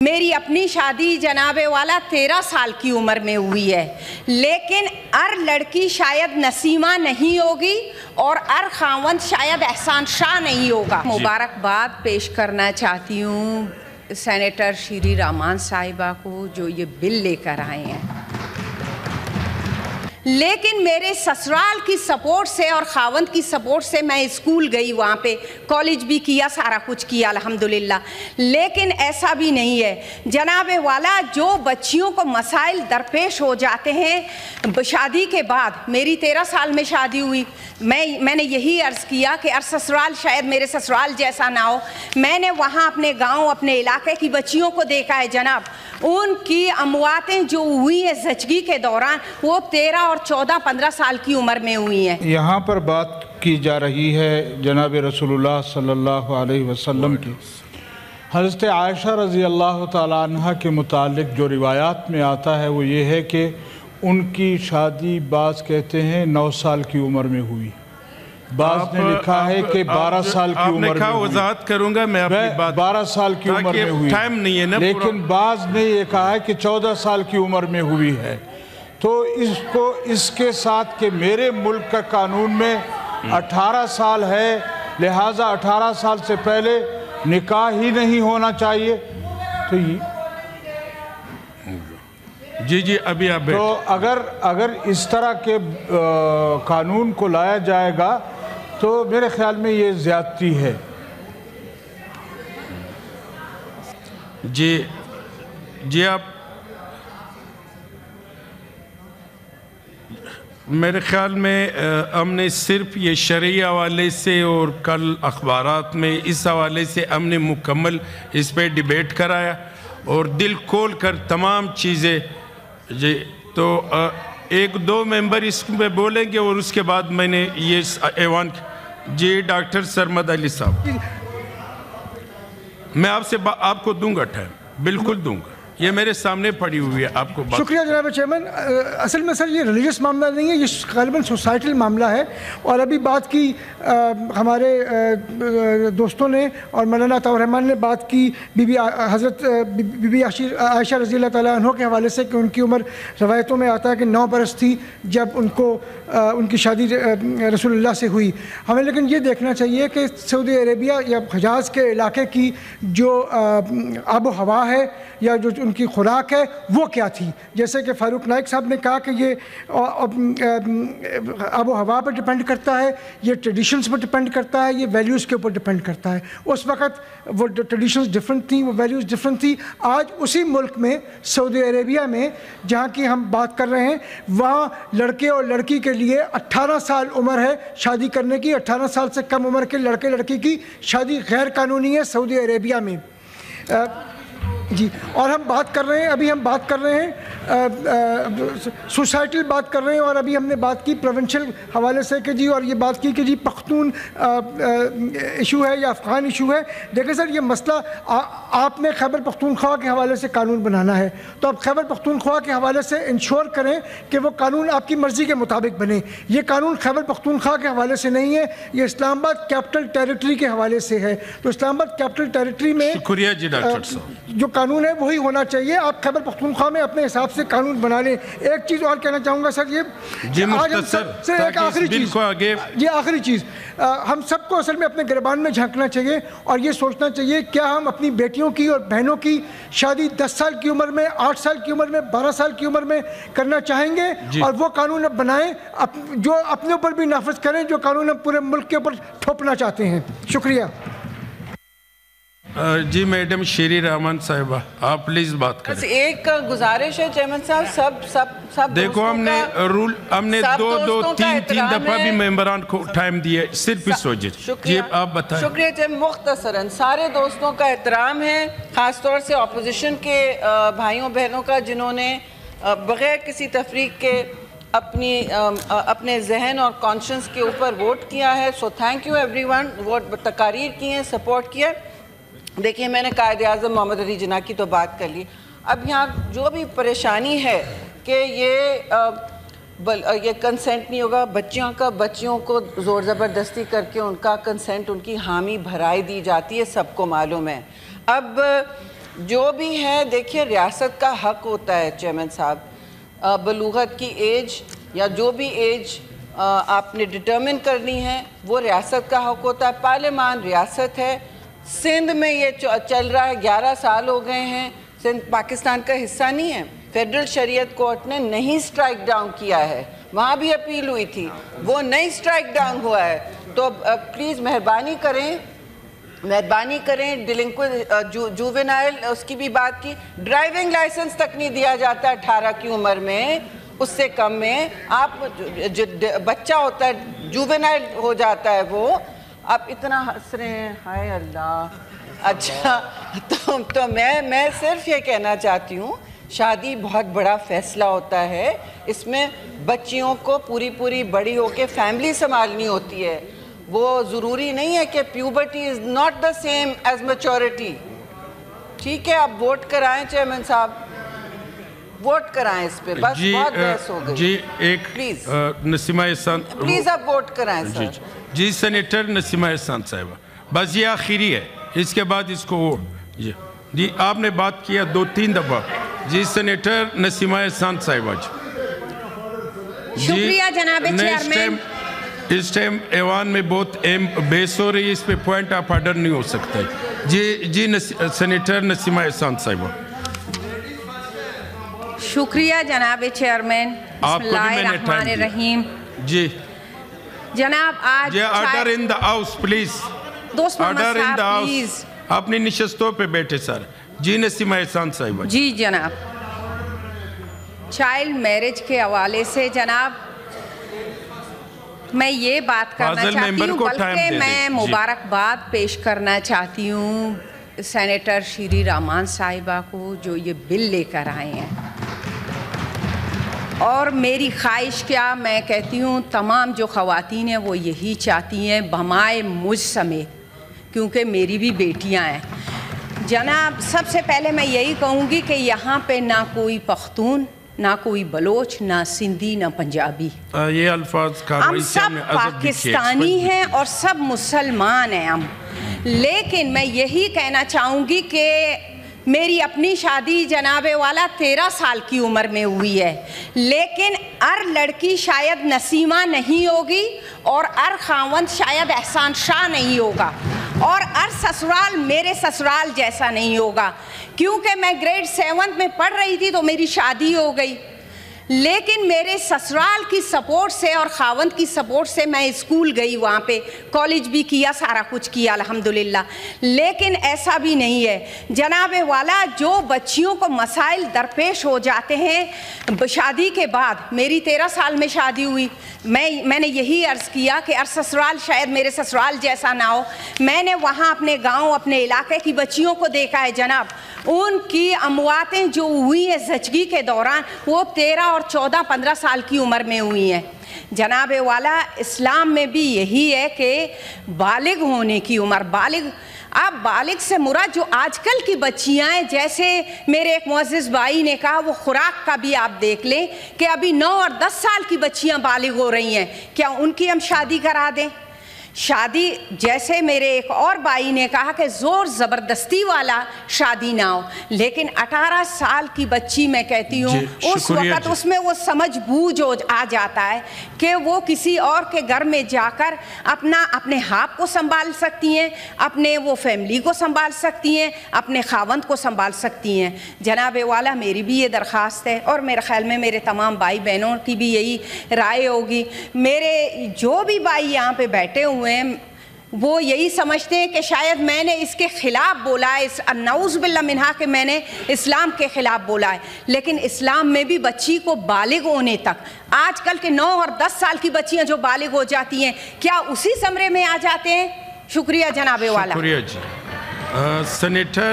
میری اپنی شادی جناب والا 13 سال کی عمر میں ہوئی ہے، لیکن ہر لڑکی شاید نسیمہ نہیں ہوگی اور ہر خاوند شاید احسان شاہ نہیں ہوگا۔ مبارکباد پیش کرنا چاہتی ہوں سینیٹر شیری رحمان صاحبہ کو جو یہ بل لے کر آئے ہیں، لیکن میرے سسرال کی سپورٹ سے اور خاوند کی سپورٹ سے میں اسکول گئی، وہاں پہ کالج بھی کیا، سارا کچھ کیا الحمدللہ، لیکن ایسا بھی نہیں ہے جناب والا جو بچیوں کو مسائل درپیش ہو جاتے ہیں شادی کے بعد۔ میری 13 سال میں شادی ہوئی، میں نے یہی عرض کیا کہ سسرال شاید میرے سسرال جیسا نہ ہو۔ میں نے وہاں اپنے گاؤں اپنے علاقے کی بچیوں کو دیکھا ہے جناب، ان کی امواتیں جو ہوئی ہیں زچگی کے دوران وہ 13 اور 14 15 سال کی عمر میں ہوئی ہیں۔ یہاں پر بات کی جا رہی ہے جناب رسول اللہ صلی اللہ علیہ وسلم کی۔ حضرت عائشہ رضی اللہ تعالیٰ عنہ کے متعلق جو روایات میں آتا ہے وہ یہ ہے کہ ان کی شادی بعض کہتے ہیں 9 سال کی عمر میں ہوئی، بعض نے لکھا ہے کہ 12 سال کی عمر میں ہوئی۔ وضاحت کروں گا میں اپنی بات 12 سال کی عمر میں ہوئی، لیکن بعض نے یہ کہا ہے کہ 14 سال کی عمر میں ہوئی ہے۔ تو اس کے ساتھ کہ میرے ملک کا قانون میں 18 سال ہے، لہٰذا 18 سال سے پہلے نکاح ہی نہیں ہونا چاہیے۔ تو جی ابھی آپ تو اگر اس طرح کے قانون کو لایا جائے گا تو میرے خیال میں یہ زیادتی ہے۔ جی آپ میرے خیال میں ہم نے صرف یہ شرعی حوالے سے اور کل اخبارات میں اس حوالے سے ہم نے مکمل اس پہ ڈیبیٹ کرایا اور دل کھول کر تمام چیزیں جی تو 1-2 ممبر اس میں بولیں گے اور اس کے بعد میں نے یہ ایوان جی ڈاکٹر سرمد علی صاحب میں آپ کو دوں گا ٹائم، بالکل دوں گا، یہ میرے سامنے پڑی ہوئی ہے آپ کو بات۔ شکریہ جناب چیئرمین۔ اصل میں سر یہ ریلیجس معاملہ نہیں ہے، یہ غالباً سوسائٹل معاملہ ہے، اور ابھی بات کی ہمارے دوستوں نے اور مولانا عطاء الرحمن نے بات کی حضرت بی بی عائشہ رضی اللہ تعالیٰ عنہ کے حوالے سے کہ ان کی عمر روایتوں میں آتا ہے کہ 9 برس تھی جب ان کی شادی رسول اللہ سے ہوئی۔ ہمیں لیکن یہ دیکھنا چاہیے کہ سعودی عربیہ یا حجاز کے علاقے کی جو آب و ہوا ہے یا جو ان کی خوراک ہے وہ کیا تھی، جیسے کہ فاروق نائک صاحب نے کہا کہ یہ آب و ہوا پر ڈیپینڈ کرتا ہے، یہ ٹریڈیشنز پر ڈیپینڈ کرتا ہے، یہ ویلیوز کے اوپر ڈیپینڈ کرتا ہے۔ اس وقت وہ ٹریڈیشنز ڈیفرنٹ تھیں، وہ ویلیوز ڈیفرنٹ تھی۔ آج اسی ملک میں سعودی عربیہ میں جہاں کی ہم بات کر رہے ہیں وہاں لڑکے اور لڑکی کے لیے 18 سال عمر ہے شادی کرنے کی، 18 سال سے کم عمر کے لڑکے لڑکی کی شادی غیر قانونی ہے سعودی عربیہ میں۔ جی اور ہم بات کر رہے ہیں، ابھی ہم بات کر رہے ہیں سوسائٹل بات کر رہے ہیں، اور ابھی ہم نے بات کی پروونشل حوالے سے کہ جی، اور یہ بات کی کہ جی پختون ایشو ہے یا افغان ایشو ہے۔ دیکھیں سر یہ مسئلہ آپ نے خیبر پختونخوا کے حوالے سے قانون بنانا ہے تو آپ خیبر پختونخوا کے حوالے سے انشور کریں کہ وہ قانون آپ کی مرضی کے مطابق بنے۔ یہ قانون خیبر پختونخوا کے حوالے سے نہیں ہے، یہ اسلام آباد کیپٹل ٹیریٹری کے حوالے سے ہے۔ تو اسلام آباد کیپٹل ٹیریٹری میں شکریہ جی ڈاکٹر صاحب، جو قانون ہے وہی ہونا چاہیے۔ آپ خیبر پختونخوا میں اپنے حساب سے قانون بنا لیں۔ ایک چیز اور کہنا چاہوں گا سر، یہ ایک آخری چیز ہم سب کو اصل میں اپنے گریبان میں جھانکنا چاہیے اور یہ سوچنا چاہیے کیا ہم اپنی بیٹیوں کی اور بہنوں کی شادی 10 سال کی عمر میں، 8 سال کی عمر میں، 12 سال کی عمر میں کرنا چاہیں گے، اور وہ قانون اب بنائیں جو اپنے اوپر بھی نافذ کریں جو قانون ہم پورے ملک کے اوپر تھوپنا چاہتے ہیں۔ شکریہ جی میڈم شیری رحمان صاحبہ آپ پلیز بات کریں۔ بس ایک گزارش ہے چیئرمین صاحب، سب دیکھو ہم نے 2-3 دفعہ بھی ممبران کو ٹائم دیا، صرف اس وجہ۔ جی آپ بتائیں۔ شکریہ چیئرمین، مختصراً سارے دوستوں کا احترام ہے، خاص طور سے اپوزیشن کے بھائیوں بہنوں کا جنہوں نے بغیر کسی تفریق کے اپنے ذہن اور کانشنس کے اوپر ووٹ کیا ہے۔ سو تھینک یو ایوری ون، ووٹ تقاریر کی ہیں، سپورٹ کیا۔ دیکھیں میں نے قائد اعظم محمد علی جناح کی تو بات کر لی، اب یہاں جو بھی پریشانی ہے کہ یہ کنسنٹ نہیں ہوگا، بچیوں کو زور زبردستی کر کے ان کا کنسنٹ، ان کی حامی بھرائی دی جاتی ہے، سب کو معلوم ہے۔ اب جو بھی ہے دیکھیے ریاست کا حق ہوتا ہے چیئرمین صاحب, بلوغت کی ایج یا جو بھی ایج آپ نے ڈٹرمن کرنی ہے وہ ریاست کا حق ہوتا ہے. پارلیمان ریاست ہے. سندھ میں یہ چل رہا ہے, 11 سال ہو گئے ہیں. سندھ پاکستان کا حصہ نہیں ہے. فیڈرل شریعت کورٹ نے نہیں سٹرائک ڈاؤن کیا ہے, وہاں بھی اپیل ہوئی تھی, وہ نہیں سٹرائک ڈاؤن ہوا ہے. تو پلیز مہربانی کریں جووینائل اس کی بھی بات کی. ڈرائیونگ لائسنس تک نہیں دیا جاتا 18 کی عمر میں, اس سے کم میں. آپ بچہ ہوتا ہے جووینائل ہو جاتا ہے وہ. آپ اتنا ہنس رہے ہیں, ہائے اللہ. اچھا تو میں صرف یہ کہنا چاہتی ہوں, شادی بہت بڑا فیصلہ ہوتا ہے. اس میں بچیوں کو پوری بڑی ہو کے فیملی سنبھالنی ہوتی ہے. وہ ضروری نہیں ہے کہ puberty is not the same as maturity. ٹھیک ہے, آپ ووٹ کرائیں چیئرمین صاحب, ووٹ کرائیں اس پہ. بس بہت بحث ہو گئی. جی ایک پلیز نسیمہ احسان, پلیز آپ ووٹ کرائیں سر. جی سینیٹر نسیمہ احسان صاحبہ, بس یہ آخری ہے, اس کے بعد اس کو ووٹ. جی آپ نے بات کیا 2-3 دفعہ. جی سینیٹر نسیمہ احسان صاحبہ. شکریہ جناب چیئرمین. اس ٹائم ایوان میں بہت بحث ہو رہی ہے, اس پہ پوائنٹ آف آرڈر نہیں ہو سکتا ہے. جی سینیٹر نسیمہ احسان صاحبہ. شکریہ جناب چیئرمین. بسم اللہ الرحمن الرحیم. جی جناب آج order in the house please. دوست محمد آرڈر ان دا صاحب ہاؤس. پلیز. اپنی نشستوں پہ بیٹھے سر. جی نسیمہ احسان صاحبہ. جی جناب, چائلڈ میرج کے حوالے سے جناب میں یہ بات کرنا چاہتی ہوں, بلکہ میں مبارکباد پیش کرنا چاہتی ہوں سینیٹر شیری رحمان صاحبہ کو جو یہ بل لے کر آئے ہیں. اور میری خواہش کیا, میں کہتی ہوں تمام جو خواتین ہیں وہ یہی چاہتی ہیں بہمائے مجھ سمیت, کیونکہ میری بھی بیٹیاں ہیں. جناب سب سے پہلے میں یہی کہوں گی کہ یہاں پہ نہ کوئی پختون, نہ کوئی بلوچ, نہ سندھی, نہ پنجابی. یہ الفاظ ہم سب پاکستانی ہیں اور سب مسلمان ہیں ہم. لیکن میں یہی کہنا چاہوں گی کہ میری اپنی شادی جناب والا 13 سال کی عمر میں ہوئی ہے, لیکن ہر لڑکی شاید نسیمہ نہیں ہوگی اور ہر خاوند شاید احسان شاہ نہیں ہوگا, اور ہر سسرال میرے سسرال جیسا نہیں ہوگا. کیونکہ میں گریڈ 7 میں پڑھ رہی تھی تو میری شادی ہو گئی, لیکن میرے سسرال کی سپورٹ سے اور خاوند کی سپورٹ سے میں اسکول گئی, وہاں پہ کالج بھی کیا, سارا کچھ کیا الحمدللہ. لیکن ایسا بھی نہیں ہے جناب والا, جو بچیوں کو مسائل درپیش ہو جاتے ہیں شادی کے بعد. میری 13 سال میں شادی ہوئی, میں نے یہی عرض کیا کہ سسرال شاید میرے سسرال جیسا نہ ہو. میں نے وہاں اپنے گاؤں, اپنے علاقے کی بچیوں کو دیکھا ہے جناب, ان کی امواتیں جو ہوئی ہیں زچگی کے دوران وہ 13 اور 14, 15 سال کی عمر میں ہوئی ہیں. جناب والا اسلام میں بھی یہی ہے کہ بالغ ہونے کی عمر, اب بالغ سے مراد جو آج کل کی بچیاں ہیں, جیسے میرے ایک معزز بھائی نے کہا, وہ خوراک کا بھی آپ دیکھ لیں کہ ابھی 9 اور 10 سال کی بچیاں بالغ ہو رہی ہیں, کیا ان کی ہم شادی کرا دیں؟ شادی جیسے میرے ایک اور بھائی نے کہا کہ زور زبردستی والا شادی نہ ہو, لیکن 18 سال کی بچی میں کہتی ہوں اس وقت اس میں وہ سمجھ بوجھ آ جاتا ہے کہ وہ کسی اور کے گھر میں جا کر اپنے آپ کو سنبھال سکتی ہیں, اپنے وہ فیملی کو سنبھال سکتی ہیں, اپنے خاوند کو سنبھال سکتی ہیں. جناب والا میری بھی یہ درخواست ہے, اور میرے خیال میں میرے تمام بھائی بہنوں کی بھی یہی رائے ہوگی. میرے جو بھی بھائی یہاں پہ بیٹھے ہوئے وہ یہی سمجھتے ہیں کہ شاید میں نے اس کے خلاف بولا ہے, نعوذ باللہ منہا کہ میں نے اسلام کے خلاف بولا ہے. لیکن اسلام میں بھی بچی کو بالغ ہونے تک, آج کل کے 9 اور 10 سال کی بچیاں جو بالغ ہو جاتی ہیں کیا اسی زمرے میں آ جاتے ہیں؟ شکریہ جناب والا. شکریہ جی. سینیٹر